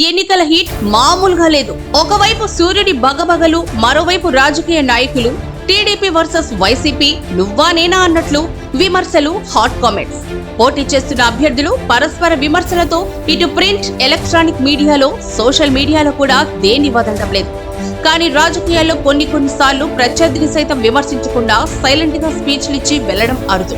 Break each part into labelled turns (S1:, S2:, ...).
S1: ఎన్నికల హీట్ మామూలుగా లేదు. ఒకవైపు సూర్యుడి బగబగలు, మరోవైపు రాజకీయ నాయకులు. టీడీపీ వర్సెస్ వైసీపీ, నువ్వా నేనా అన్నట్లు విమర్శలు, హాట్ కామెంట్స్. పోటీ చేస్తున్న అభ్యర్థులు పరస్పర విమర్శలతో ఇటు ప్రింట్, ఎలక్ట్రానిక్ మీడియాలో, సోషల్ మీడియాలో కూడా దేన్ని వదలడం లేదు. కానీ రాజకీయాల్లో కొన్నిసార్లు ప్రత్యర్థిని సైతం విమర్శించకుండా సైలెంట్ గా స్పీచ్లు ఇచ్చి వెళ్లడం అరుదు.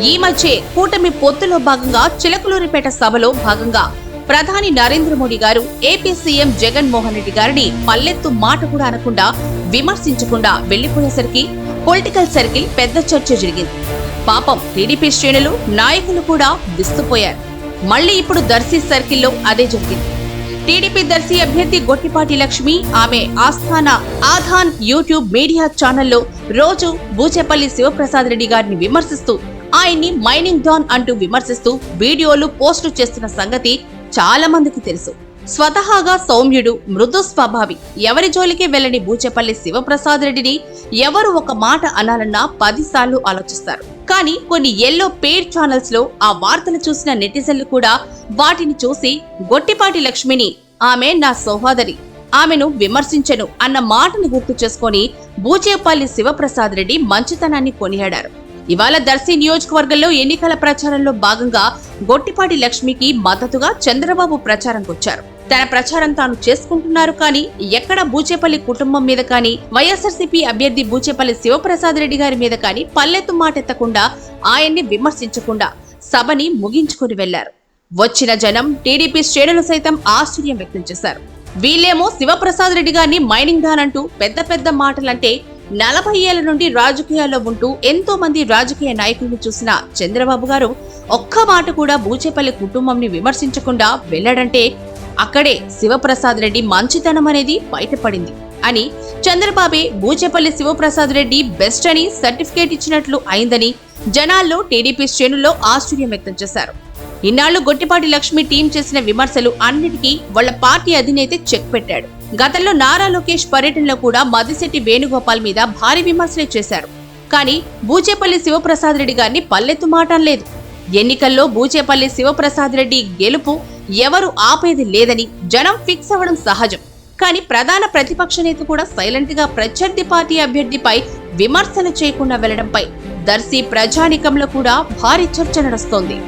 S1: ఈ మధ్య కూటమి పొత్తులో భాగంగా చిలకలూరిపేట సభలో భాగంగా ప్రధాని నరేంద్ర మోడీ గారు ఏపీ సీఎం జగన్ మోహన్ రెడ్డి గారిని పల్లెత్తు మాట కూడా అనకుండా, విమర్శించకుండా వెళ్లిపోయేసరికి పొలిటికల్ సర్కిల్ పెద్ద చర్చ జరిగింది. పాపం టీడీపీ శ్రేణులు, నాయకులు కూడా విస్తుపోయారు. మళ్లీ ఇప్పుడు దర్శి సర్కిల్లో అదే జరిగింది. టీడీపీ దర్శి అభ్యర్థి గొట్టిపాటి లక్ష్మి, ఆమె ఆస్థాన ఆధాన్ యూట్యూబ్ మీడియా ఛానల్లో రోజు బూచేపల్లి శివప్రసాద్ రెడ్డి గారిని విమర్శిస్తూ, ఆయన్ని మైనింగ్ డాన్ అంటూ విమర్శిస్తూ వీడియోలు పోస్టు చేస్తున్న సంగతి చాలా మందికి తెలుసు. స్వతహాగా సౌమ్యుడు, మృదు స్వభావి, ఎవరి జోలికి వెళ్లని బూచేపల్లి శివప్రసాద్ రెడ్డిని ఎవరు ఒక మాట అనాలన్నా 10 సార్లు ఆలోచిస్తారు. కానీ కొన్ని ఎల్లో పెయిడ్ ఛానల్స్ లో ఆ వార్తలు చూసిన నెటిజన్లు కూడా వాటిని చూసి గొట్టిపాటి లక్ష్మిని, ఆమె నా సహోదరి, ఆమెను విమర్శించను అన్న మాటను గుర్తు చేసుకుని బూచేపల్లి శివప్రసాద్ రెడ్డి మంచితనాన్ని కొనియాడారు. ఇవాళ దర్శి నియోజకవర్గంలో ఎన్నికల ప్రచారంలో భాగంగా గొట్టిపాటి లక్ష్మికి మద్దతుగా చంద్రబాబు ప్రచారంకొచ్చారు. తన ప్రచారం తాను చేసుకుంటున్నారు, కానీ ఎక్కడ బూచేపల్లి కుటుంబం మీద కానీ, వైఎస్ఆర్సీపీ అభ్యర్థి బూచేపల్లి శివప్రసాద్ రెడ్డి గారి మీద కానీ పల్లెత్తు మాటెత్తకుండా, ఆయన్ని విమర్శించకుండా సభని ముగించుకుని వెళ్లారు. వచ్చిన జనం, టీడీపీ శ్రేణులు సైతం ఆశ్చర్యం వ్యక్తం చేశారు. వీళ్ళేమో శివప్రసాద్ రెడ్డి గారిని మైనింగ్ డాన్ అంటూ పెద్ద పెద్ద మాటలంటే, 40 ఏళ్ల నుండి రాజకీయాల్లో ఉంటూ ఎంతో మంది రాజకీయ నాయకులను చూసిన చంద్రబాబు గారు ఒక్క మాట కూడా బూచేపల్లి కుటుంబంని విమర్శించకుండా వెళ్లాడంటే అక్కడే శివప్రసాద్ రెడ్డి మంచితనం అనేది బయటపడింది అని, చంద్రబాబే బూచేపల్లి శివప్రసాద్ రెడ్డి బెస్ట్ అని సర్టిఫికేట్ ఇచ్చినట్లు అయిందని జనాల్లో, టీడీపీ శ్రేణుల్లో ఆశ్చర్యం వ్యక్తం చేశారు. ఇన్నాళ్లు గొట్టిపాటి లక్ష్మి టీం చేసిన విమర్శలు అన్నిటికీ వాళ్ల పార్టీ అధినేత చెక్ పెట్టాడు. గతంలో నారా లోకేష్ పర్యటనలో కూడా మద్దిశెట్టి వేణుగోపాల్ మీద భారీ విమర్శలు చేశారు. కానీ బూచేపల్లి శివప్రసాద్ రెడ్డి గారిని పల్లెత్తు మాటనలేదు. ఎన్నికల్లో బూచేపల్లి శివప్రసాద్ రెడ్డి గెలుపు ఎవరు ఆపేది లేదని జనం ఫిక్స్ అవ్వడం సహజం. కానీ ప్రధాన ప్రతిపక్ష నేత కూడా సైలెంట్ గా ప్రత్యర్థి పార్టీ అభ్యర్థిపై విమర్శలు చేయకుండా వెళ్లడంపై దర్శి ప్రజానికంలో కూడా భారీ చర్చ నడుస్తోంది.